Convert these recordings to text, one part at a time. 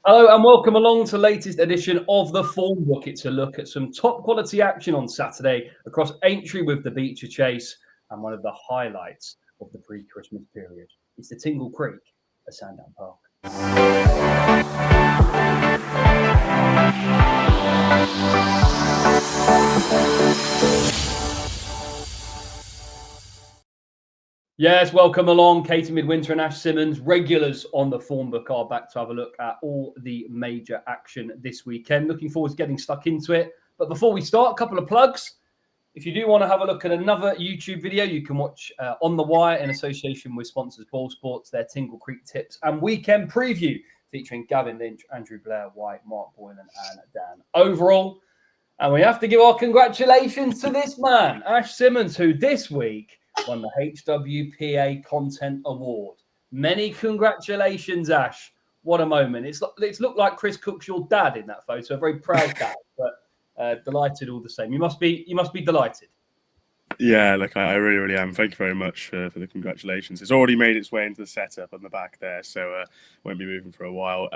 Hello and welcome along to the latest edition of the Formbook. It's a look at some top quality action on Saturday across Aintree with the Becher Chase, and one of the highlights of the pre-Christmas period is the Tingle Creek at Sandown Park. Yes, welcome along. Katie Midwinter and Ash Symonds, regulars on the Formbook, are back to have a look at all the major action this weekend. Looking forward to getting stuck into it. But before we start, a couple of plugs. If you do want to have a look at another YouTube video, you can watch On the Wire in association with sponsors Ball Sports, their Tingle Creek tips and weekend preview featuring Gavin Lynch, Andrew Blair White, Mark Boylan and Dan Overall. And we have to give our congratulations to this man, Ash Symonds, who this week won the HWPA Content Award. Many congratulations, Ash. What a moment. It's looked like Chris Cook's your dad in that photo, a very proud dad, but delighted all the same. You must be delighted. Yeah, I really, really am. Thank you very much for the congratulations. It's already made its way into the setup on the back there, so won't be moving for a while.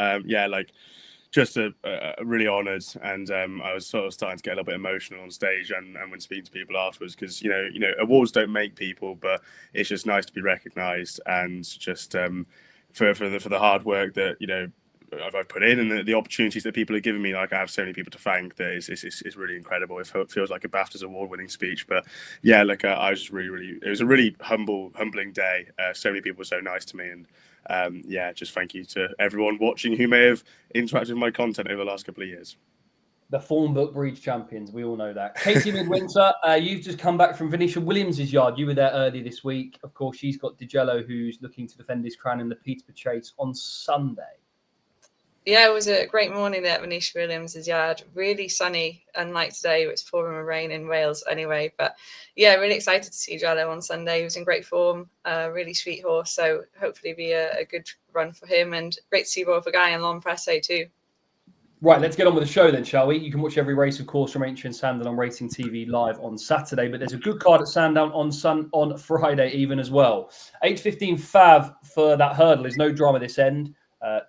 Just really honoured, and I was sort of starting to get a little bit emotional on stage and when speaking to people afterwards, because you know awards don't make people, but it's just nice to be recognised, and just for the hard work that I've put in, and the opportunities that people are giving me. Like, I have so many people to thank that it's really incredible. It feels like a BAFTAs award-winning speech, but yeah, I was just really, it was a really humbling day. So many people were so nice to me, and just thank you to everyone watching who may have interacted with my content over the last couple of years. The Formbook breeds champions. We all know that. Katie Midwinter, you've just come back from Venetia Williams' yard. You were there early this week. Of course, she's got DiGello, who's looking to defend his crown in the Peterborough Chase on Sunday. Yeah, it was a great morning there at Venetia Williams' yard. Really sunny, unlike today, it's pouring with rain in Wales anyway. But yeah, really excited to see DiGello on Sunday. He was in great form, really sweet horse. So hopefully be a good run for him. And great to see Royal Guy and Lon Presse too. Right, let's get on with the show then, shall we? You can watch every race, of course, from Aintree and Sandown on Racing TV live on Saturday, but there's a good card at Sandown on Friday even as well. 8:15 Fav for that hurdle. There's no drama this end.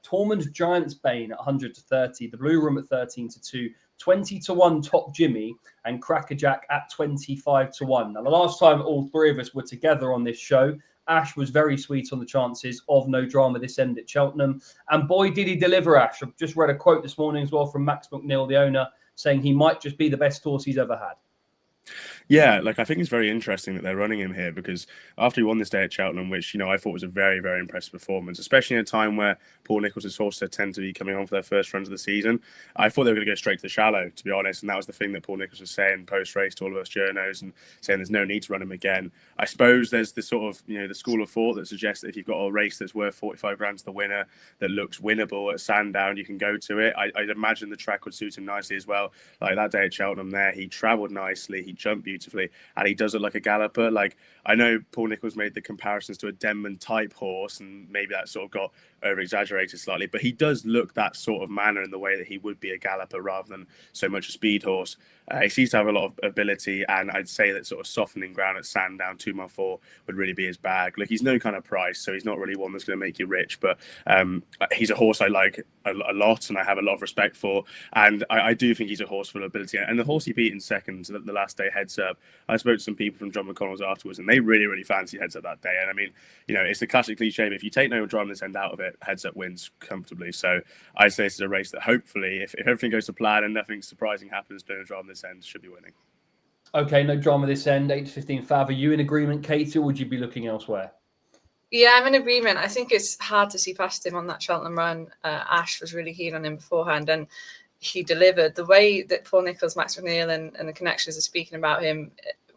Tormund's Giant's Bane at 100-30, the Blue Room at 13-2, 20-1 Top Jimmy, and Crackerjack at 25-1. Now, the last time all three of us were together on this show, Ash was very sweet on the chances of no drama this end at Cheltenham. And boy, did he deliver, Ash. I've just read a quote this morning as well from Max McNeil, the owner, saying he might just be the best horse he's ever had. Yeah, I think it's very interesting that they're running him here, because after he won this day at Cheltenham, which I thought was a very, very impressive performance, especially in a time where Paul Nicholls' horses tend to be coming on for their first runs of the season, I thought they were going to go straight to the shallow, to be honest, and that was the thing that Paul Nicholls was saying post-race to all of us journos, and saying there's no need to run him again. I suppose there's this sort of the school of thought that suggests that if you've got a race that's worth 45 grand to the winner, that looks winnable at Sandown, you can go to it. I'd imagine the track would suit him nicely as well. Like that day at Cheltenham there, he travelled nicely, he jumped beautifully, and he does look like a galloper. I know Paul Nicholls made the comparisons to a Denman type horse, and maybe that sort of got over exaggerated slightly, but he does look that sort of manner in the way that he would be a galloper rather than so much a speed horse. He seems to have a lot of ability, and I'd say that sort of softening ground at Sandown 2 mile 4 would really be his bag. He's no kind of price, so he's not really one that's going to make you rich, but he's a horse I like a lot and I have a lot of respect for, and I do think he's a horse full of ability. And the horse he beat in second the last day, Heads Up, I spoke to some people from John McConnell's afterwards, and they really, really fancy Heads Up that day. And I mean, it's the classic cliche, but if you take no drama this end out of it, Heads Up wins comfortably. So I'd say this is a race that hopefully, if everything goes to plan and nothing surprising happens during a drama this end, should be winning. Okay, no drama this end. 8:15 Fav. Are you in agreement, Katie, or would you be looking elsewhere? Yeah, I'm in agreement. I think it's hard to see past him on that Cheltenham run. Ash was really keen on him beforehand, and he delivered. The way that Paul Nicholls, Max McNeil, and the connections are speaking about him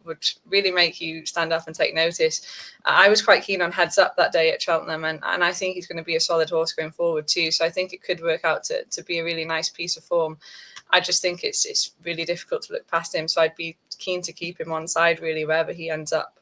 would really make you stand up and take notice. I was quite keen on Heads Up that day at Cheltenham, and I think he's going to be a solid horse going forward too. So I think it could work out to be a really nice piece of form. I just think it's really difficult to look past him. So I'd be keen to keep him on side, really, wherever he ends up.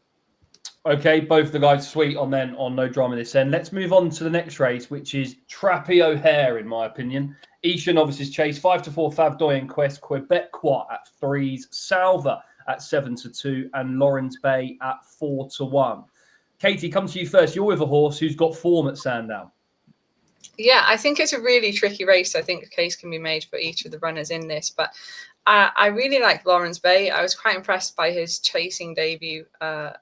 Okay, both the guys sweet on no drama this end. Let's move on to the next race, which is Trappy O'Hare, in my opinion. Aintree Novices Chase, 5-4 Fav Doyen Quest, Quebecois at 3s, Salva at 7-2, and Lawrence Bay at 4-1. Katie, come to you first. You're with a horse who's got form at Sandown. Yeah, I think it's a really tricky race. I think a case can be made for each of the runners in this, but I really like Lawrence Bay. I was quite impressed by his chasing debut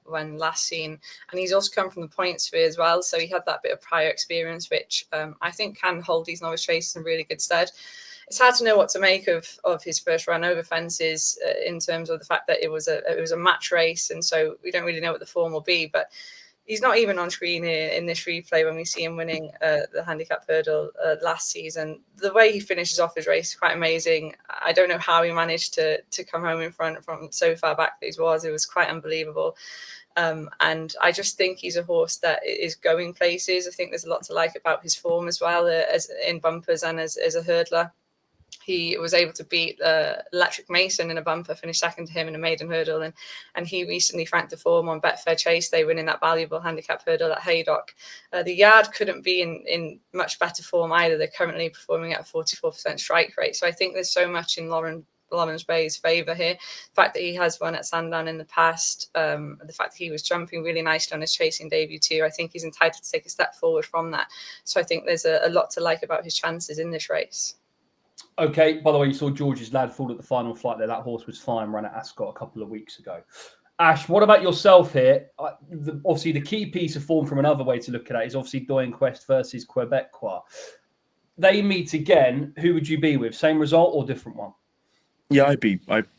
when last seen, and he's also come from the points sphere as well. So he had that bit of prior experience, which I think can hold these novice chases in really good stead. It's hard to know what to make of his first run over fences in terms of the fact that it was a match race, and so we don't really know what the form will be. But he's not even on screen here in this replay when we see him winning the handicap hurdle last season. The way he finishes off his race is quite amazing. I don't know how he managed to come home in front from so far back that he was. It was quite unbelievable. And I just think he's a horse that is going places. I think there's a lot to like about his form as well, as in bumpers and as a hurdler. He was able to beat Electric Mason in a bumper, finished second to him in a maiden hurdle. And he recently franked the form on Betfair Chase. They win in that valuable handicap hurdle at Haydock. The yard couldn't be in much better form either. They're currently performing at a 44% strike rate. So I think there's so much in Lawrence Bay's favour here. The fact that he has won at Sandown in the past, the fact that he was jumping really nicely on his chasing debut too, I think he's entitled to take a step forward from that. So I think there's a lot to like about his chances in this race. Okay, by the way, you saw George's lad fall at the final flight there. That horse was fine, ran at Ascot a couple of weeks ago. Ash, what about yourself here? Obviously, the key piece of form from another way to look at it is obviously Doyen Quest versus Quebecois. They meet again. Who would you be with? Same result or different one? Yeah,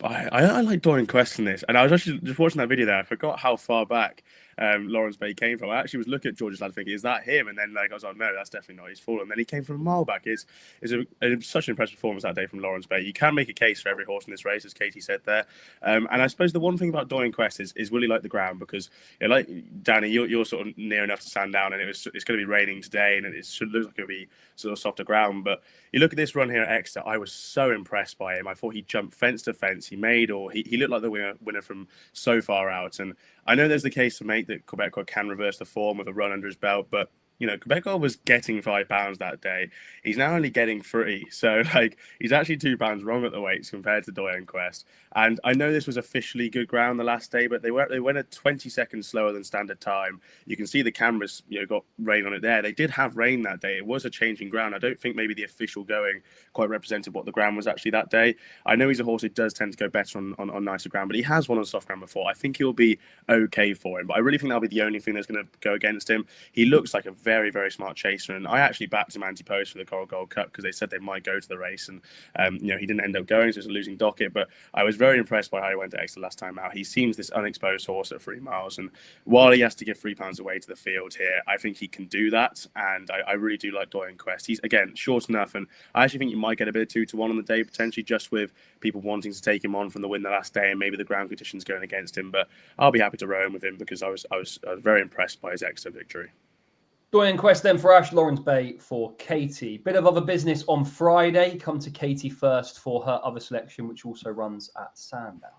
I like Doyen Quest in this, and I was actually just watching that video there. I forgot how far back Lawrence Bay came from. I actually was looking at George's lad thinking, is that him? And then I was like, no, that's definitely not. He's fallen. And then he came from a mile back. It's such an impressive performance that day from Lawrence Bay. You can make a case for every horse in this race, as Katie said there. And I suppose the one thing about Doyen Quest is really like the ground, because like Danny, you're sort of near enough to Sandown, and it's going to be raining today, and it should look like it'll be sort of softer ground. But you look at this run here at Exeter, I was so impressed by him. I thought he jumped fence to fence. He looked like the winner from so far out. And I know there's the case to make that Quebecois can reverse the form with a run under his belt, but Quebecois was getting £5 that day. He's now only getting 3. So, he's actually £2 wrong at the weights compared to Doyen Quest. And I know this was officially good ground the last day, but they went at 20 seconds slower than standard time. You can see the cameras, got rain on it there. They did have rain that day. It was a changing ground. I don't think maybe the official going quite represented what the ground was actually that day. I know he's a horse who does tend to go better on nicer ground, but he has won on soft ground before. I think he'll be okay for him, but I really think that'll be the only thing that's going to go against him. He looks like a very, very smart chaser, and I actually backed him anti-post for the Coral Gold Cup because they said they might go to the race, and he didn't end up going, so it's a losing docket. But I was very impressed by how he went to Exeter last time out. He seems this unexposed horse at 3 miles, and while he has to give £3 away to the field here, I think he can do that, and I really do like Doyen Quest. He's again short enough, and I actually think you might get a bit of 2-1 on the day potentially, just with people wanting to take him on from the win the last day, and maybe the ground conditions going against him. But I'll be happy to roam with him because I was very impressed by his Exeter victory. Doyen Quest then for Ash, Lawrence Bay for Katie. Bit of other business on Friday. Come to Katie first for her other selection, which also runs at Sandown.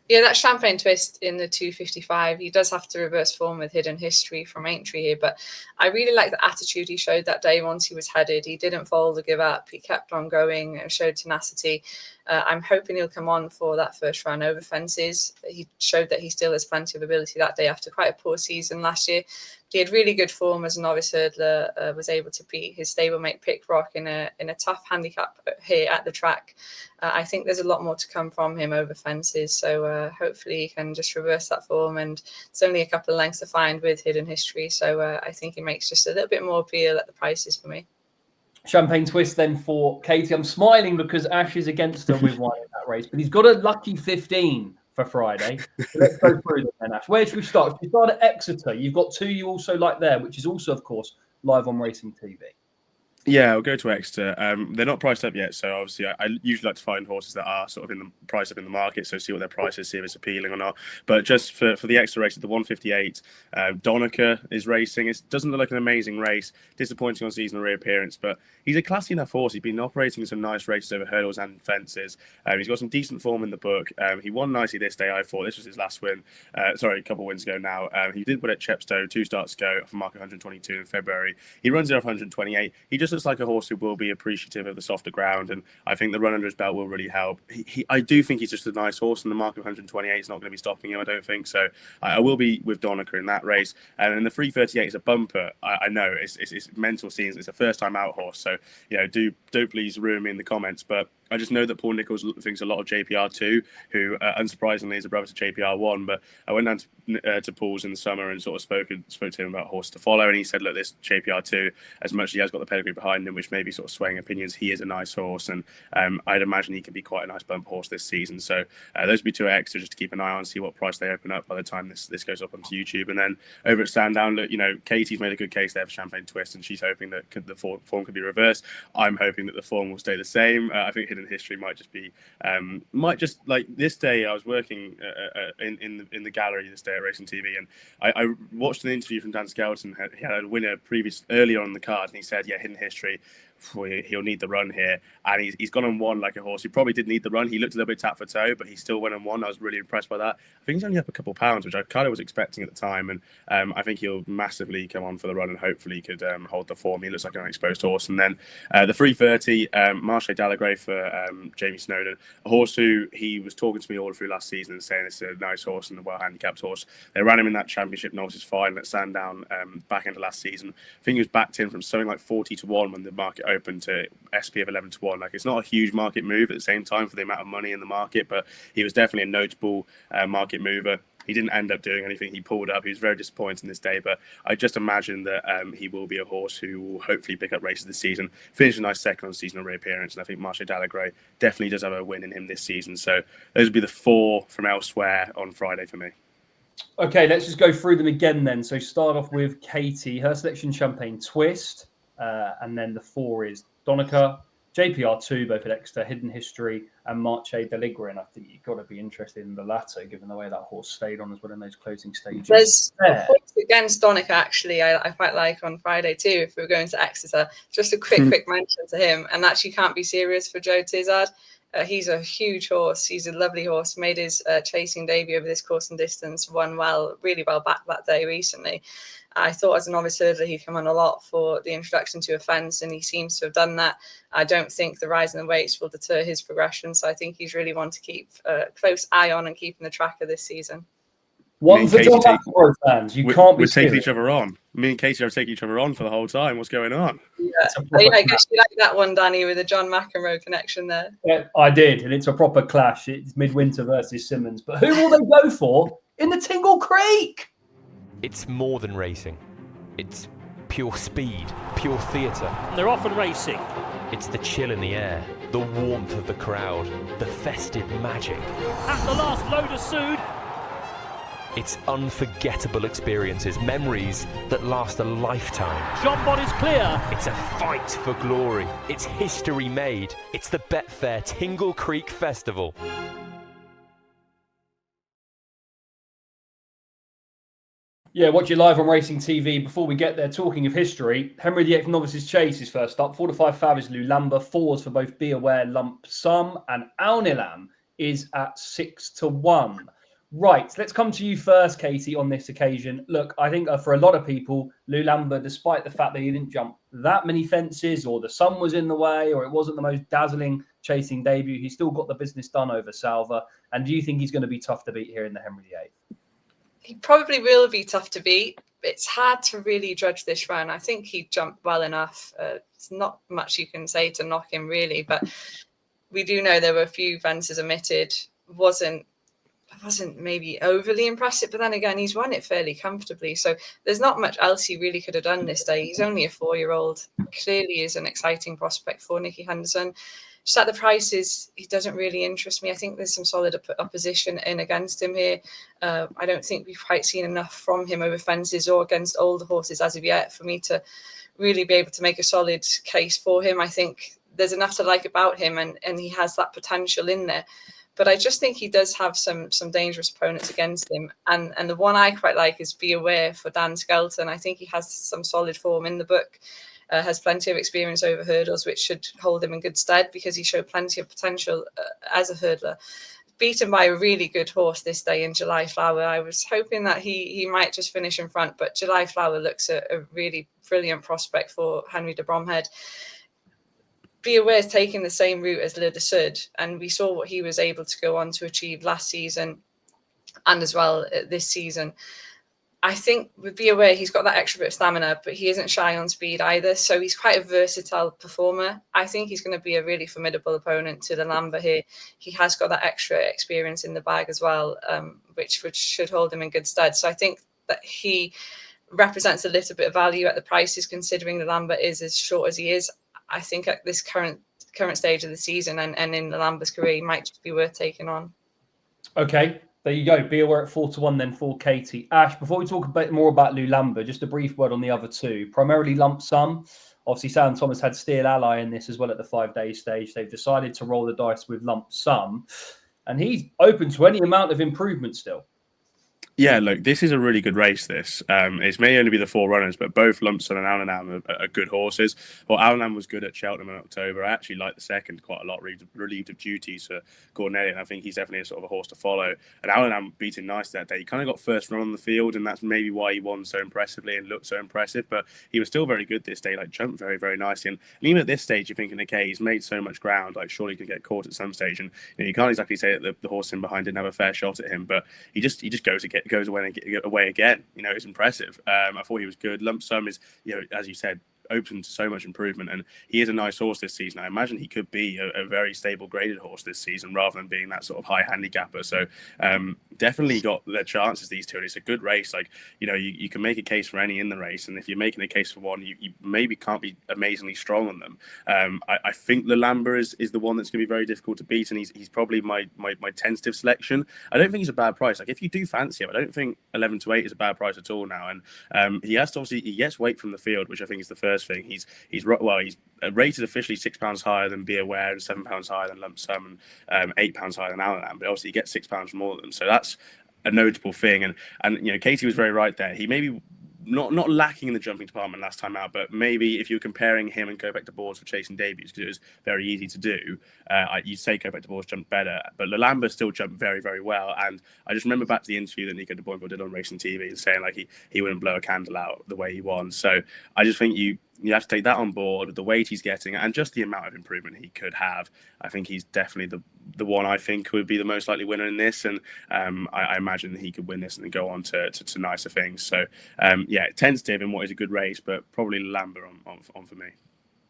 Yeah, that Champagne Twist in the 255. He does have to reverse form with Hidden History from Aintree here, but I really like the attitude he showed that day once he was headed. He didn't fold or give up. He kept on going and showed tenacity. I'm hoping he'll come on for that first run over fences. He showed that he still has plenty of ability that day after quite a poor season last year. He had really good form as a novice hurdler, was able to beat his stablemate Pickrock in a tough handicap here at the track. I think there's a lot more to come from him over fences, so hopefully he can just reverse that form, and it's only a couple of lengths to find with Hidden History, so I think it makes just a little bit more appeal at the prices for me. Champagne Twist then for Katie. I'm smiling because Ash is against her with one in that race, but he's got a lucky 15 for Friday. So let's go through them then, Ash. Where should we start? Should we start at Exeter? You've got 2 you also like there, which is also, of course, live on Racing TV. Yeah, I'll go to Exeter. They're not priced up yet, so obviously I usually like to find horses that are sort of in the price up in the market, so see what their price is, see if it's appealing or not. But just for the Exeter race, the 158, Donica is racing. It doesn't look like an amazing race, disappointing on seasonal reappearance, but he's a classy enough horse. He's been operating in some nice races over hurdles and fences. He's got some decent form in the book. He won nicely this day, I thought. This was his last win. A couple of wins ago now. He did win at Chepstow 2 starts ago off a mark of 122 in February. He runs it off 128. He just looks like a horse who will be appreciative of the softer ground, and I think the run under his belt will really help. I do think he's just a nice horse, and the mark of 128 is not going to be stopping him, I don't think. So I will be with Donica in that race. And then the 338 is a bumper. I know it's mental scenes. It's a first-time out horse, so do please ruin me in the comments, but I just know that Paul Nicholls thinks a lot of JPR2, who unsurprisingly is a brother to JPR1. But I went down to Paul's in the summer and sort of spoke to him about horse to follow, and he said, look, this JPR2, as much as he has got the pedigree behind him, which may be sort of swaying opinions, he is a nice horse, and I'd imagine he could be quite a nice bump horse this season. So those would be two extras just to keep an eye on, see what price they open up by the time this goes up onto YouTube. And then over at Sandown, look, Katie's made a good case there for Champagne Twist, and she's hoping that the form could be reversed. I'm hoping that the form will stay the same. I think Hidden History might just like this day. I was working in the gallery this day at Racing TV, and I watched an interview from Dan Skelton. He had a winner earlier on in the card, and he said, yeah, Hidden History, he'll need the run here, and he's gone and won like a horse. He probably did need the run. He looked a little bit tap for toe, but he still went and won. I was really impressed by that. I think he's only up a couple of pounds, which I kind of was expecting at the time, and I think he'll massively come on for the run and hopefully could hold the form. He looks like an unexposed horse. And then the 330, Marche Dallegray for Jamie Snowden, a horse who he was talking to me all through last season and saying it's a nice horse and a well handicapped horse. They ran him in that Championship Novices final at Sandown back end of last season. I think he was backed in from something like 40-1 when the market opened to SP of 11-1. Like, it's not a huge market move at the same time for the amount of money in the market, but he was definitely a notable market mover. He didn't end up doing anything. He pulled up. He was very disappointing this day, but I just imagine that he will be a horse who will hopefully pick up races this season, finish a nice second on seasonal reappearance, and I think Marche Dallegray definitely does have a win in him this season. So those would be the four from elsewhere on Friday for me. Okay, let's just go through them again then. So start off with Katie, her selection Champagne Twist, and then the 4 is Donica, JPR2, both at Exeter, Hidden History, and Marche Dallegray. And I think you've got to be interested in the latter, given the way that horse stayed on as well in those closing stages. There's a horse against Donica, actually, I quite like on Friday too, if we were going to Exeter. Just a quick mention to him, and actually can't be serious for Joe Tizard. He's a huge horse. He's a lovely horse. Made his chasing debut over this course and distance. Won really well back that day recently. I thought as a novice hurdler he'd come on a lot for the introduction to a fence, and he seems to have done that. I don't think the rise in the weights will deter his progression, so I think he's really one to keep a close eye on and keep in the tracker this season. One for John McEnroe fans. You can't be we're taking each other on. Me and Katie are taking each other on for the whole time. What's going on? Yeah, I guess you like that one, Danny, with the John McEnroe connection there. Yeah, I did, and it's a proper clash. It's Midwinter versus Symonds. But who will they go for in the Tingle Creek? It's more than racing. It's pure speed, pure theatre. They're often racing. It's the chill in the air, the warmth of the crowd, the festive magic. At the last load of Sood. It's unforgettable experiences, memories that last a lifetime. John Bond is clear. It's a fight for glory. It's history made. It's the Betfair Tingle Creek Festival. Yeah, watch it live on Racing TV. Before we get there, talking of history, Henry VIII Novices Chase is first up. 4 to 5 Favis Lulamba, 4s for both Be Aware, Lump Sum, and Aunilam is at 6 to 1. Right, let's come to you first, Katie, on this occasion. Look, I think for a lot of people, Lulamba, despite the fact that he didn't jump that many fences, or the sun was in the way, or it wasn't the most dazzling chasing debut, he still got the business done over Salva. And do you think he's going to be tough to beat here in the Henry VIII? He probably will be tough to beat. It's hard to really judge this run. I think he jumped well enough. It's not much you can say to knock him, really. But we do know there were a few fences omitted. Wasn't maybe overly impressive, but then again, he's won it fairly comfortably. So there's not much else he really could have done this day. He's only a 4-year-old. Clearly is an exciting prospect for Nicky Henderson. Just at the prices, he doesn't really interest me. I think there's some solid opposition in against him here. I don't think we've quite seen enough from him over fences or against older horses as of yet for me to really be able to make a solid case for him. I think there's enough to like about him, and he has that potential in there. But I just think he does have some dangerous opponents against him. And the one I quite like is Be Aware for Dan Skelton. I think he has some solid form in the book. Has plenty of experience over hurdles, which should hold him in good stead because he showed plenty of potential as a hurdler. beaten by a really good horse this day in July Flower. I was hoping that he might just finish in front, but July Flower looks a really brilliant prospect for Henry de Bromhead. Be Aware is taking the same route as Le de Sud, and we saw what he was able to go on to achieve last season and as well this season. I think with Be Aware, he's got that extra bit of stamina, but he isn't shy on speed either. So he's quite a versatile performer. I think he's going to be a really formidable opponent to the Lambert here. He has got that extra experience in the bag as well, which should hold him in good stead. So I think that he represents a little bit of value at the prices, considering the Lambert is as short as he is. I think at this current stage of the season and in the Lambert's career, he might just be worth taking on. Okay. There you go. Be Aware at 4-1 then for Katie. Ash, before we talk a bit more about Lou Lambert, just a brief word on the other two. Primarily lump sum. Obviously, Sam Thomas had Steel Ally in this as well at the 5-day stage. They've decided to roll the dice with lump sum. And he's open to any amount of improvement still. Yeah, look, this is a really good race, this. It's may only be the 4 runners, but both Lumpson and Allenham are good horses. Well, Allenham was good at Cheltenham in October. I actually like the second quite a lot, relieved of duties for Gordon Elliott, and I think he's definitely a sort of a horse to follow. And Allenham beat him nice that day. He kind of got first run on the field, and that's maybe why he won so impressively and looked so impressive, but he was still very good this day, like jumped very, very nicely. And even at this stage, you're thinking, okay, he's made so much ground, like surely he could get caught at some stage. And you can't exactly say that the horse in behind didn't have a fair shot at him, but he just goes away and get away again. It's impressive. I thought he was good. Lump sum is, as you said, open to so much improvement, and he is a nice horse this season. I imagine he could be a very stable graded horse this season rather than being that sort of high handicapper. So definitely got their chances, these two, and it's a good race. Like, you can make a case for any in the race, and if you're making a case for one, you maybe can't be amazingly strong on them. I think the Lambert is the one that's going to be very difficult to beat, and he's probably my tentative selection. I don't think he's a bad price. Like, if you do fancy him, I don't think 11-8 is a bad price at all now. And he has to he gets weight from the field, which I think is the first thing. He's rated officially £6 higher than Be Aware and £7 higher than Lump Sum and £8 higher than Allenham, but obviously he gets £6 from all of them. So that's a notable thing. And Katie was very right there. He maybe not lacking in the jumping department last time out, but maybe if you're comparing him and Go Back to Boards for chasing debuts, because it was very easy to do, you'd say Go Back to Boards jumped better, but Le Lambert still jumped very, very well. And I just remember back to the interview that Nico de Boinville did on Racing TV and saying like he wouldn't blow a candle out the way he won. So I just think you have to take that on board with the weight he's getting and just the amount of improvement he could have. I think he's definitely the one I think would be the most likely winner in this, and I imagine that he could win this and then go on to nicer things. So tentative in what is a good race, but probably Lambert on for me.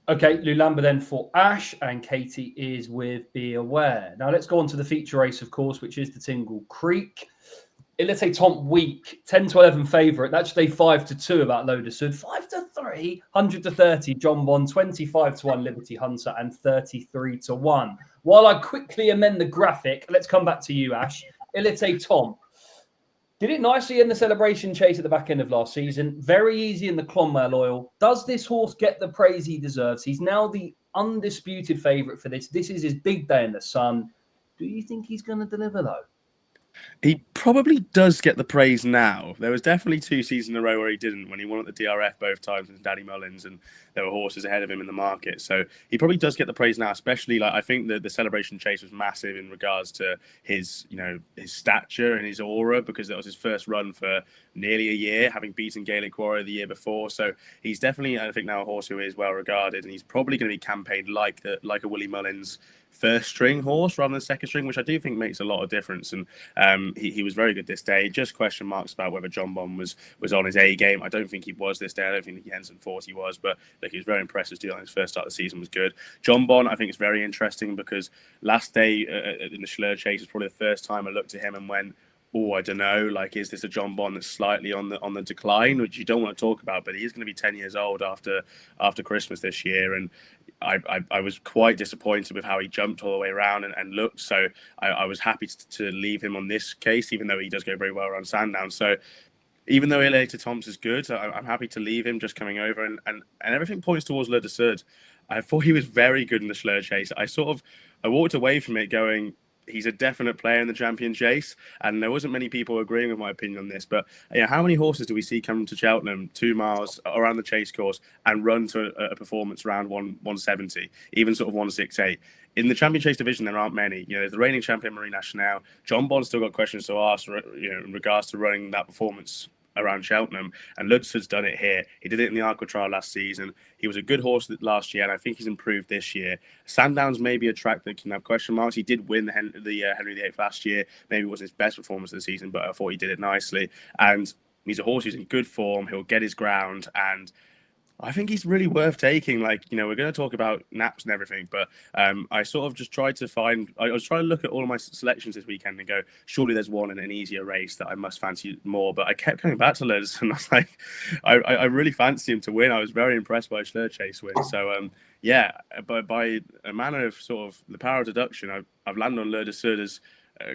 Okay, Lou Lambert then for Ash, and Katie is with Be Aware. Now let's go on to the feature race, of course, which is the Tingle Creek. Ilite Tomp Week, 10-11 favourite. That's day 5-2 about Le de Sud. 5-3, 100-30, John Bond, 25-1, Liberty Hunter, and 33-1. While I quickly amend the graphic, let's come back to you, Ash. Ilite Tomp did it nicely in the Celebration Chase at the back end of last season. Very easy in the Clonmel Oil. Does this horse get the praise he deserves? He's now the undisputed favourite for this. This is his big day in the sun. Do you think he's going to deliver, though? He probably does get the praise now. There was definitely 2 seasons in a row where he didn't, when he won at the DRF both times with Daddy Mullins, and there were horses ahead of him in the market. So he probably does get the praise now, especially I think the Celebration Chase was massive in regards to his stature and his aura, because that was his first run for nearly a year, having beaten Gaelic Warrior the year before. So he's definitely, I think, now a horse who is well regarded, and he's probably going to be campaigned like a Willie Mullins first string horse rather than second string, which I do think makes a lot of difference. And he was very good this day. Just question marks about whether John Bond was on his A game. I don't think he was this day. I don't think Jensen thought he was, but he was very impressive. On his first start of the season was good. John Bond, I think, is very interesting because last day in the Schlur Chase was probably the first time I looked at him and went, oh, I don't know, is this a John Bond that's slightly on the decline, which you don't want to talk about, but he is going to be 10 years old after Christmas this year. And I was quite disappointed with how he jumped all the way around and looked. So I was happy to leave him on this case, even though he does go very well around Sandown. So even though Ilite Tomp is good, I'm happy to leave him just coming over. And everything points towards Le de Sud. I thought he was very good in the Schlur Chase. I walked away from it going, he's a definite player in the Champion Chase, and there wasn't many people agreeing with my opinion on this. But how many horses do we see come to Cheltenham 2 miles around the chase course and run to a performance around 170, even sort of 168? In the Champion Chase division, there aren't many. There's the reigning champion Marie Nationale. John Bond's still got questions to ask, in regards to running that performance around Cheltenham, and Ludsford's done it here. He did it in the Aqua Trial last season. He was a good horse last year, and I think he's improved this year. Sandown's maybe a track that can have question marks. He did win the Henry VIII last year. Maybe it wasn't his best performance of the season, but I thought he did it nicely. And he's a horse who's in good form. He'll get his ground, and I think he's really worth taking. We're going to talk about naps and everything, but I sort of just tried to find, I was trying to look at all of my selections this weekend and go, surely there's one in an easier race that I must fancy more. But I kept coming back to Lotus, and I was like, I really fancy him to win. I was very impressed by Schlur Chase win. So, but by a manner of sort of the power of deduction, I've landed on Lotus as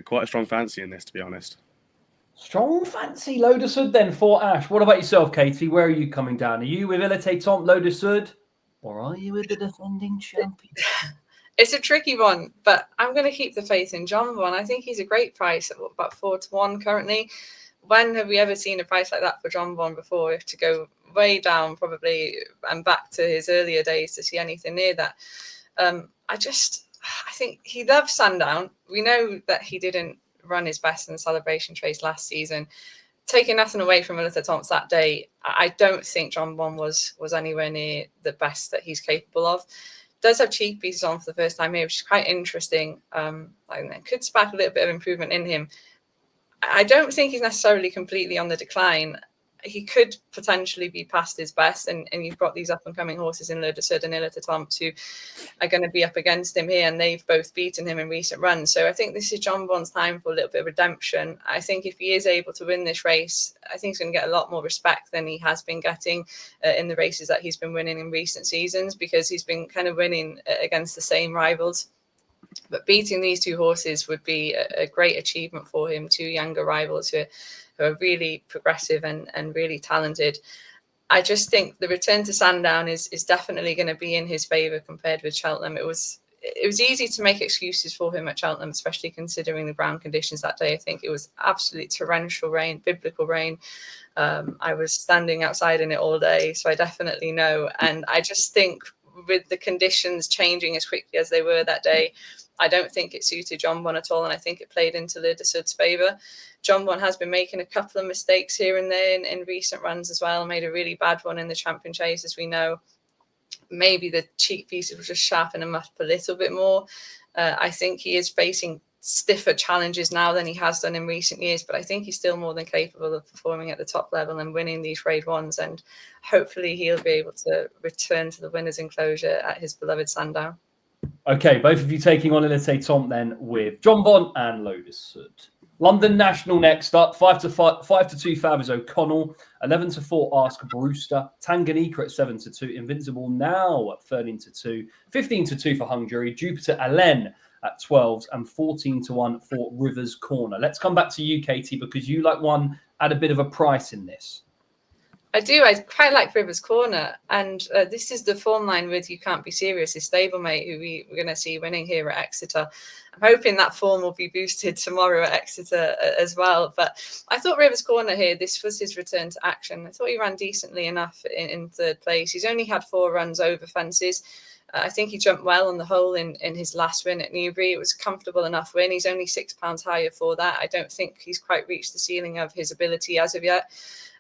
quite a strong fancy in this, to be honest. Strong fancy Lotus Hood then for Ash. What about yourself, Katie? Where are you coming down? Are you with Ilite Tomp Lotus Hood, or are you with the defending champion? It's a tricky one, but I'm going to keep the faith in John Bon. I think he's a great price at about 4-1 currently. When have we ever seen a price like that for John Bon before? We have to go way down probably and back to his earlier days to see anything near that. I think he loves Sandown. We know that he didn't run his best in the Celebration Chase last season. Taking nothing away from Ilite Tomps that day, I don't think John Bon was anywhere near the best that he's capable of. Does have cheek pieces on for the first time here, which is quite interesting. Could spark a little bit of improvement in him. I don't think he's necessarily completely on the decline. He could potentially be past his best, and you've got these up-and-coming horses in Lotus Hood and Ilite Tomps who are going to be up against him here, and they've both beaten him in recent runs. So I think this is John Bon's time for a little bit of redemption. I think if he is able to win this race, I think he's going to get a lot more respect than he has been getting in the races that he's been winning in recent seasons, because he's been kind of winning against the same rivals. But beating these two horses would be a great achievement for him, two younger rivals who are really progressive and really talented. I just think the return to Sandown is definitely going to be in his favour compared with Cheltenham. It was easy to make excuses for him at Cheltenham, especially considering the ground conditions that day. I think it was absolutely torrential rain, biblical rain. I was standing outside in it all day, so I definitely know. And I just think with the conditions changing as quickly as they were that day, I don't think it suited John Bon at all, and I think it played into Lotus Hood's favour. John Bon has been making a couple of mistakes here and there in recent runs as well. Made a really bad one in the Champion Chase, as we know. Maybe the cheek pieces will just sharpen him up a little bit more. I think he is facing stiffer challenges now than he has done in recent years, but I think he's still more than capable of performing at the top level and winning these Grade 1s, and hopefully he'll be able to return to the winner's enclosure at his beloved Sandown. Okay, both of you taking on Ilite Tomp then with John Bon and Lotus Hood. London National next up, 5-2 Fabers O'Connell, 11-4 Ask Brewster, Tanganyika at 7-2, Invincible now at 13-2, 15-2 for Hung Jury, Jupiter Allen at 12s, and 14-1 for Rivers Corner. Let's come back to you, Katie, because you like one at a bit of a price in this. I do. I quite like Rivers Corner, and this is the form line with You Can't Be Serious, his stablemate, who we're going to see winning here at Exeter. I'm hoping that form will be boosted tomorrow at Exeter as well. But I thought Rivers Corner here, this was his return to action. I thought he ran decently enough in third place. He's only had 4 runs over fences. I think he jumped well on the whole in his last win at Newbury. It was a comfortable enough win. He's only £6 higher for that. I don't think he's quite reached the ceiling of his ability as of yet.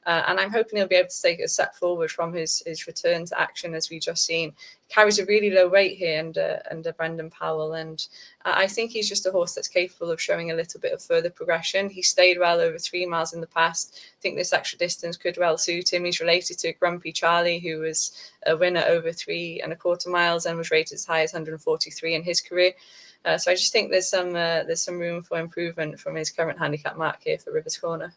And I'm hoping he'll be able to take a step forward from his return to action, as we've just seen. Carries a really low weight here under Brendan Powell, and I think he's just a horse that's capable of showing a little bit of further progression. He stayed well over 3 miles in the past. I think this extra distance could well suit him. He's related to Grumpy Charlie, who was a winner over 3¼ miles and was rated as high as 143 in his career. So I just think there's some room for improvement from his current handicap mark here for Rivers Corner.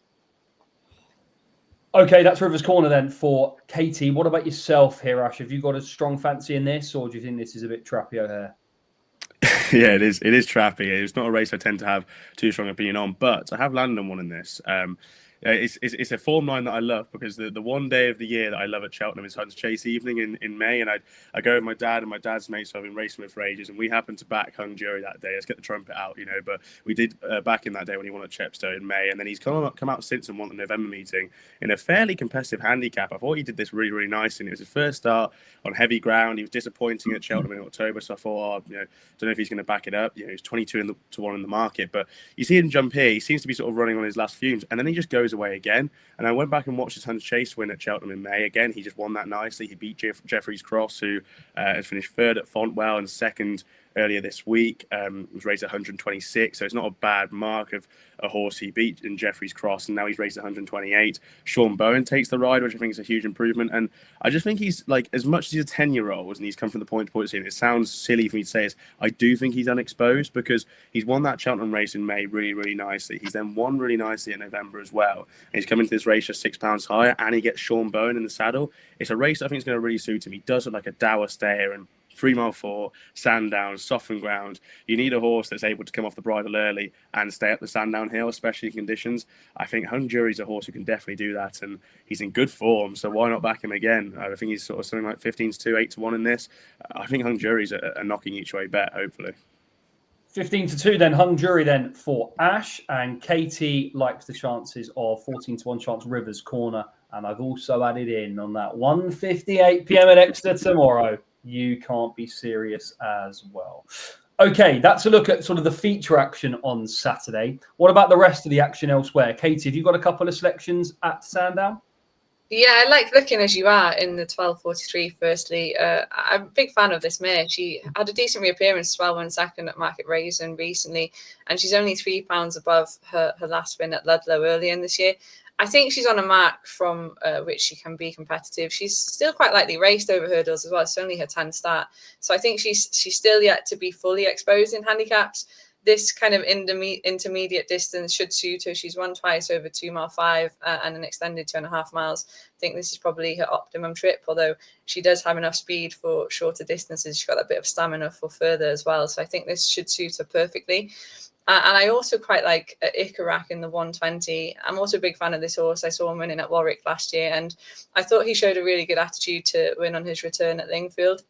Okay, that's Rivers Corner then for Katie. What about yourself here, Ash? Have you got a strong fancy in this, or do you think this is a bit trappy O'Hare? Yeah, it is. It is trappy. It's not a race I tend to have too strong an opinion on, but I have landed on one in this. It's a form line that I love, because the one day of the year that I love at Cheltenham is Hunts Chase evening in May, and I go with my dad and my dad's mates who I've been racing with for ages, and we happened to back Hung Jury that day. Let's get the trumpet out, but we did back in that day when he won at Chepstow in May, and then he's come out since and won the November meeting in a fairly competitive handicap. I thought he did this really, really nice, and it was his first start on heavy ground. He was disappointing at Cheltenham in October, so I thought, don't know if he's going to back it up. He's 22 to 1 in the market, but you see him jump here. He seems to be sort of running on his last fumes, and then he just goes away again. And I went back and watched his Hunts Chase win at Cheltenham in May. Again, he just won that nicely. He beat Jeffrey's Cross, who has finished third at Fontwell and second earlier this week. Was raised at 126, so it's not a bad mark of a horse he beat in Jeffrey's Cross, and now he's raised at 128. Sean Bowen takes the ride, which I think is a huge improvement, and I just think he's, like, as much as he's a 10-year-old and he's come from the point scene, it sounds silly for me to say this, I do think he's unexposed, because he's won that Cheltenham race in May really, really nicely. He's then won really nicely in November as well, and he's come into this race just £6 higher, and he gets Sean Bowen in the saddle. It's a race I think is going to really suit him. He does look like a dour stayer, and 3 mile 4, Sandown, softened ground. You need a horse that's able to come off the bridle early and stay up the Sandown hill, especially in conditions. I think Hung Jury's a horse who can definitely do that, and he's in good form, so why not back him again? I think he's sort of something like 15-2, 8-1 in this. I think Hung Jury's a knocking each way bet, hopefully. 15-2 then, Hung Jury then for Ash, and Katie likes the chances of 14-1 chance Rivers Corner, and I've also added in on that 1:58 p.m. at Exeter tomorrow. You can't be serious as well. Okay, that's a look at sort of the feature action on Saturday. What about the rest of the action elsewhere? Katie, have you got a couple of selections at Sandown? Yeah, I like looking as you are in the 1243. Firstly, I'm a big fan of this mare. She had a decent reappearance as well, won second at Market Raisin recently, and she's only £3 above her last win at Ludlow earlier in this year. I think she's on a mark from which she can be competitive. She's still quite lightly raced over hurdles as well. It's only her 10th start. So I think she's still yet to be fully exposed in handicaps. This kind of intermediate distance should suit her. She's won twice over 2 mile 5 and an extended 2.5 miles. I think this is probably her optimum trip, although she does have enough speed for shorter distances. She's got a bit of stamina for further as well. So I think this should suit her perfectly. And I also quite like Ikarak in the 120. I'm also a big fan of this horse. I saw him winning at Warwick last year, and I thought he showed a really good attitude to win on his return at Lingfield.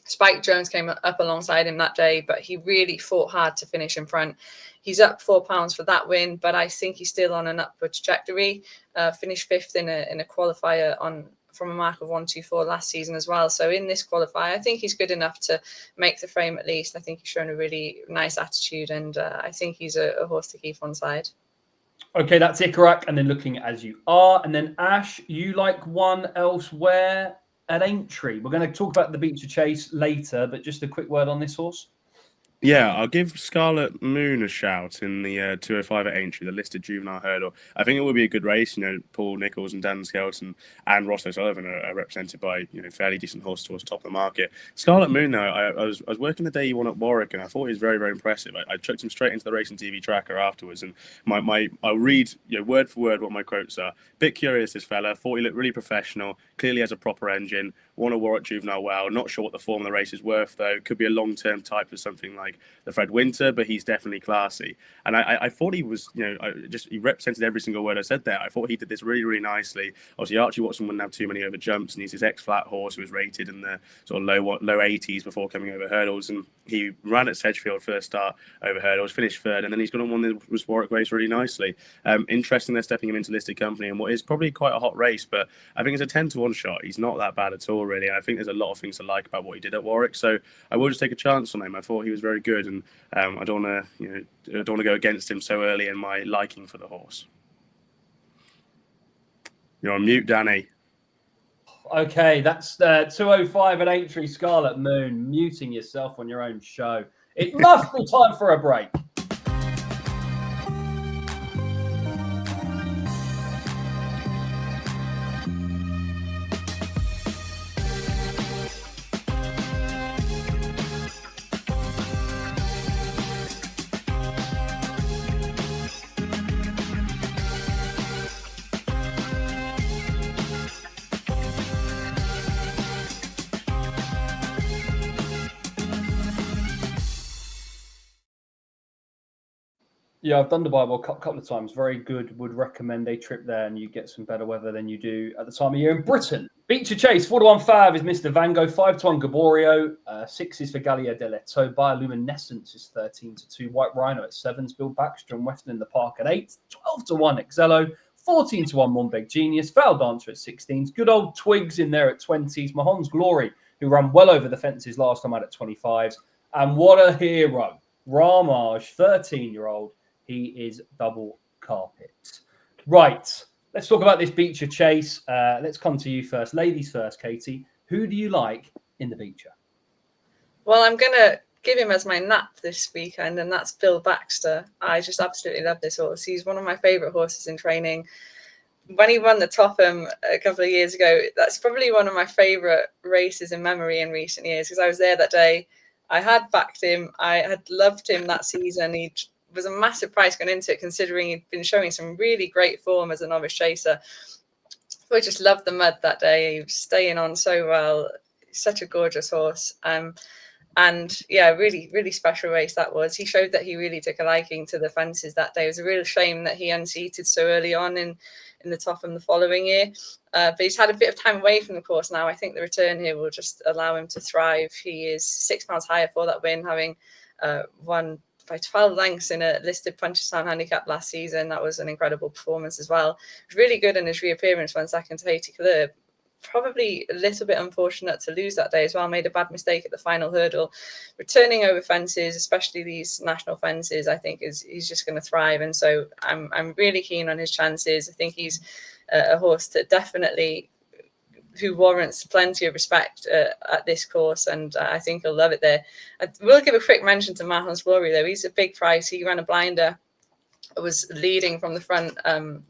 Spike Jones came up alongside him that day, but he really fought hard to finish in front. He's up £4 for that win, but I think he's still on an upward trajectory. Finished 5th in a qualifier from a mark of 124 last season as well. So in this qualifier, I think he's good enough to make the frame at least. I think he's shown a really nice attitude, and I think he's a horse to keep on side. Okay, that's Ikarak, and then looking as you are. And then Ash, you like one elsewhere at Aintree. We're going to talk about the Becher Chase later, but just a quick word on this horse. Yeah, I'll give Scarlet Moon a shout in the 205 at Aintree, the listed juvenile hurdle. I think it will be a good race. Paul Nichols and Dan Skelton and Ross O'Sullivan are represented by fairly decent horses towards the top of the market. Scarlet Moon, though, I was working the day he won at Warwick, and I thought he was very, very impressive. I chucked him straight into the Racing TV tracker afterwards, and I'll read word for word what my quotes are. Bit curious, this fella. Thought he looked really professional. Clearly has a proper engine. Won a Warwick Juvenile well. Not sure what the form of the race is worth, though. Could be a long-term type for something like the Fred Winter, but he's definitely classy. And I thought he was, he represented every single word I said there. I thought he did this really, really nicely. Obviously, Archie Watson wouldn't have too many over jumps, and he's his ex-flat horse who was rated in the sort of low 80s before coming over hurdles. And he ran at Sedgefield first start over hurdles, finished third, and then he's gone and won the Warwick race really nicely. Interesting they're stepping him into listed company in what is probably quite a hot race, but I think it's a 10-1 shot. He's not that bad at all, really. I think there's a lot of things to like about what he did at Warwick, so I will just take a chance on him. I thought he was very good, and I don't want to go against him so early in my liking for the horse. You're on mute, Danny. Okay, that's 205 at Aintree, Scarlet Moon, muting yourself on your own show. It must be time for a break. Yeah, I've done Dubai World Cup a couple of times. Very good. Would recommend a trip there, and you get some better weather than you do at the time of year in Britain. Becher Chase, 4-1 Fav is Mr. Van Gogh, 5-1 Gaborio, 6 is for Gallia Deleto, Bioluminescence is 13-2, White Rhino at 7s, Bill Baxter and Western in the Park at 8, 12-1 Exello, 14-1 Monbeg Genius, Foul Dancer at 16s, good old Twigs in there at 20s, Mahon's Glory, who ran well over the fences last time out at 25s, and what a hero, Ramage, 13-year-old. He is double carpet. Right. Let's talk about this Becher Chase. Let's come to you first. Ladies first, Katie. Who do you like in the Becher? Well, I'm going to give him as my nap this weekend, and that's Bill Baxter. I just absolutely love this horse. He's one of my favourite horses in training. When he won the Topham a couple of years ago, that's probably one of my favourite races in memory in recent years, because I was there that day. I had backed him. I had loved him that season. He was a massive price going into it, considering he'd been showing some really great form as a novice chaser. I just loved the mud that day. He was staying on so well. Such a gorgeous horse. And yeah, really, really special race that was. He showed that he really took a liking to the fences that day. It was a real shame that he unseated so early on in the Topham the following year. But he's had a bit of time away from the course now. I think the return here will just allow him to thrive. He is £6 higher for that win, having won by 12 lengths in a listed Punchestown handicap last season. That was an incredible performance as well. It was really good in his reappearance, went second to Haiti Club. Probably a little bit unfortunate to lose that day as well. Made a bad mistake at the final hurdle. Returning over fences, especially these national fences, I think he's just going to thrive. And so I'm really keen on his chances. I think he's a horse that definitely who warrants plenty of respect at this course, and I think he'll love it there. I will give a quick mention to Mahon's Glory, though. He's a big price. He ran a blinder, was leading from the front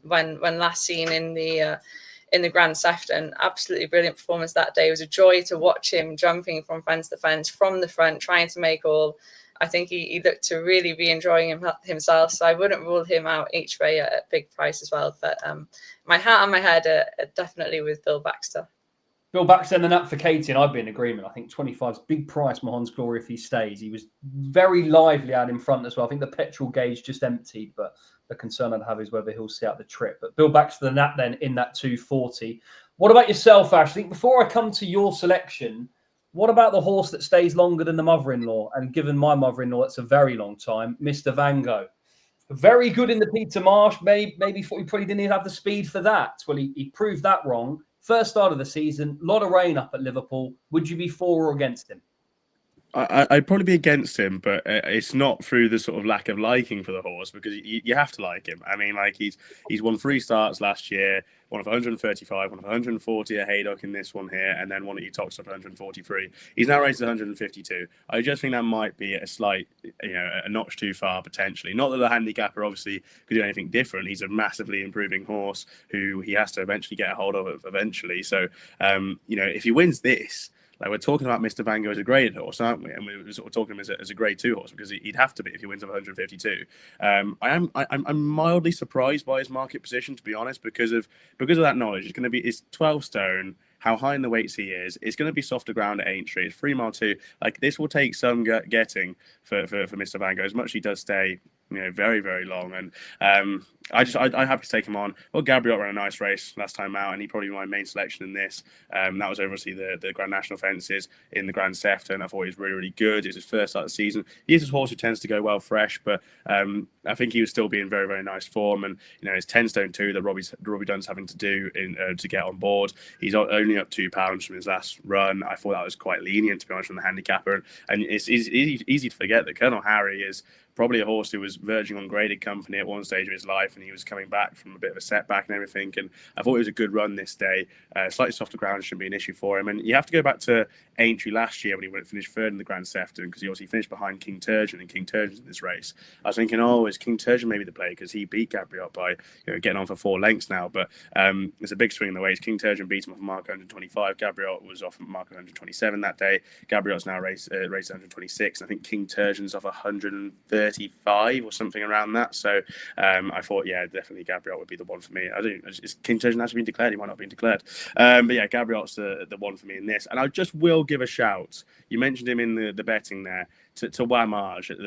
when last seen in the Grand Sefton. Absolutely brilliant performance that day. It was a joy to watch him jumping from fence to fence from the front, trying to make all. I think he looked to really be enjoying himself, so I wouldn't rule him out each way at a big price as well. But my hat on my head are definitely with Bill Baxter. Bill Baxter and the nap for Katie, and I'd be in agreement. I think 25's big price, Mahon's Glory, if he stays. He was very lively out in front as well. I think the petrol gauge just emptied, but the concern I'd have is whether he'll see out the trip. But Bill Baxter the nap then in that 240. What about yourself, Ash? I think before I come to your selection, what about the horse that stays longer than the mother-in-law? And given my mother-in-law, it's a very long time, Mr. Van Gogh. Very good in the Peter Marsh. Maybe thought he probably didn't even have the speed for that. Well, he proved that wrong. First start of the season, a lot of rain up at Liverpool. Would you be for or against him? I'd probably be against him, but it's not through the sort of lack of liking for the horse, because you have to like him. I mean, like he's won 3 starts last year, one of 135, one of 140 at Haydock in this one here, and then one at Etox of 143. He's now rated 152. I just think that might be a slight, a notch too far potentially. Not that the handicapper obviously could do anything different. He's a massively improving horse who he has to eventually get a hold of eventually. So, if he wins this, like, we're talking about Mr. Van Gogh as a graded horse, aren't we? And we're sort of talking him as a grade 2 horse, because he'd have to be if he wins up 152. I'm mildly surprised by his market position, to be honest, because of that knowledge. It's 12 stone. How high in the weights he is. It's going to be softer ground at Aintree. It's 3 mile 2. Like, this will take some getting for Mr. Van Gogh, as much as he does stay, very, very long. And I'm happy to take him on. Well, Gabriel ran a nice race last time out, and he probably my main selection in this. That was obviously the Grand National fences in the Grand Sefton. I thought he was really, really good. It was his first start of the season. He is a horse who tends to go well fresh, but I think he was still being very, very nice form. And his 10 stone 2 that Robbie Dunn's having to do to get on board. He's only up £2 from his last run. I thought that was quite lenient, to be honest, from the handicapper. And it's easy to forget that Colonel Harry is probably a horse who was verging on graded company at one stage of his life, and he was coming back from a bit of a setback and everything. And I thought it was a good run this day. Slightly softer ground shouldn't be an issue for him. And you have to go back to Aintree last year when he finished 3rd in the Grand Sefton, because he obviously finished behind King Turgeon, and King Turgeon's in this race. I was thinking, is King Turgeon maybe the play, because he beat Gabriel by getting on for 4 lengths now. But it's a big swing in the weights. King Turgeon beat him off mark 125. Gabriel was off mark 127 that day. Gabriel's now raced 126. And I think King Turgeon's off 135 or something around that. So I thought, definitely Gabriel would be the one for me. Is King Turgeon actually been declared? He might not have been declared. But yeah, Gabriel's the one for me in this. And I just will give a shout. You mentioned him in the betting there. to Wamage at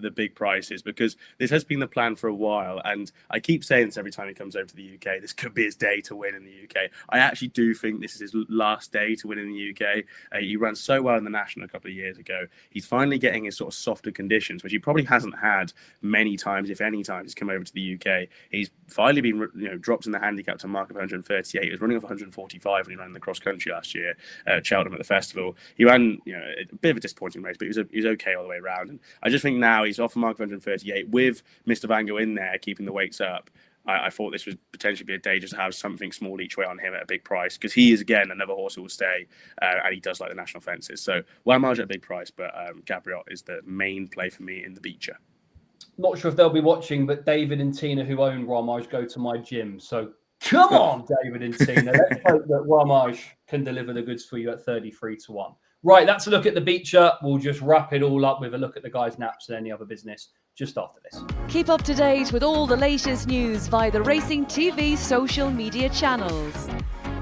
the big prices, because this has been the plan for a while. And I keep saying this every time he comes over to the UK. This could be his day to win in the UK. I actually do think this is his last day to win in the UK. He ran so well in the National a couple of years ago. He's finally getting his sort of softer conditions, which he probably hasn't had many times, if any times, he's come over to the UK. He's finally been dropped in the handicap to a mark of 138. He was running off 145 when he ran the cross country last year at Cheltenham at the festival. He ran a bit of a disappointing race, but he was okay all the way around. And I just think now he's off a mark of 138 with Mr. Van Gogh in there keeping the weights up. I thought this would potentially be a day just to have something small each way on him at a big price, because he is, again, another horse who will stay, and he does like the national fences. So Wamage at a big price, but Gabriel is the main play for me in the Becher. Not sure if they'll be watching, but David and Tina, who own Wamage, go to my gym. So come on, David and Tina. Let's hope that Wamage can deliver the goods for you at 33-1. Right, that's a look at the Becher. We'll just wrap it all up with a look at the guys' naps and any other business just after this. Keep up to date with all the latest news via the Racing TV social media channels.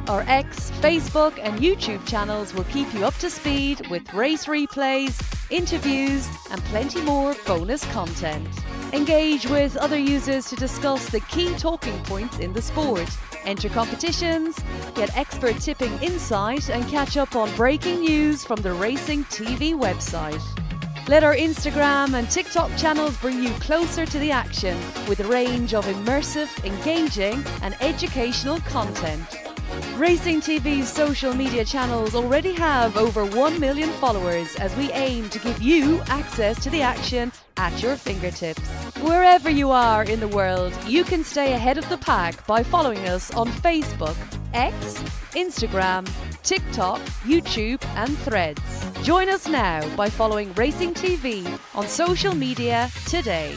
Our X, Facebook and YouTube channels will keep you up to speed with race replays, interviews and plenty more bonus content. Engage with other users to discuss the key talking points in the sport, enter competitions, get expert tipping insight and catch up on breaking news from the Racing TV website. Let our Instagram and TikTok channels bring you closer to the action with a range of immersive, engaging and educational content. Racing TV's social media channels already have over 1 million followers as we aim to give you access to the action at your fingertips. Wherever you are in the world, you can stay ahead of the pack by following us on Facebook, X, Instagram, TikTok, YouTube and Threads. Join us now by following Racing TV on social media today.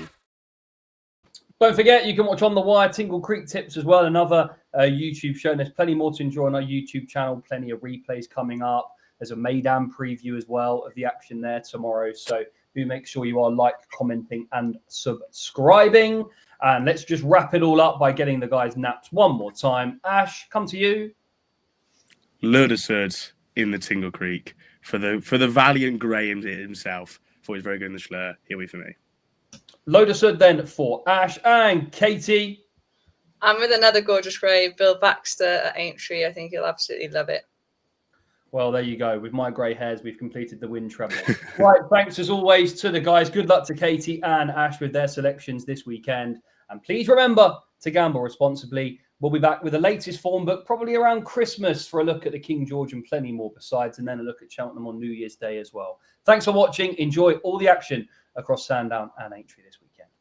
Don't forget, you can watch On The Wire, Tingle Creek Tips as well, another YouTube show. And there's plenty more to enjoy on our YouTube channel, plenty of replays coming up. There's a Maidan preview as well of the action there tomorrow. So do make sure you are commenting and subscribing. And let's just wrap it all up by getting the guys' naps one more time. Ash, come to you. Lurdeserd in the Tingle Creek for the valiant Graham himself. Thought he was very good in the Schlur. He'll be for me. Lurdeserd then for Ash and Katie. I'm with another gorgeous grey, Bill Baxter at Aintree. I think he'll absolutely love it. Well, there you go. With my grey hairs, we've completed the win treble. Right, thanks as always to the guys. Good luck to Katie and Ash with their selections this weekend. And please remember to gamble responsibly. We'll be back with the latest form book probably around Christmas for a look at the King George and plenty more besides, and then a look at Cheltenham on New Year's Day as well. Thanks for watching. Enjoy all the action across Sandown and Aintree this weekend.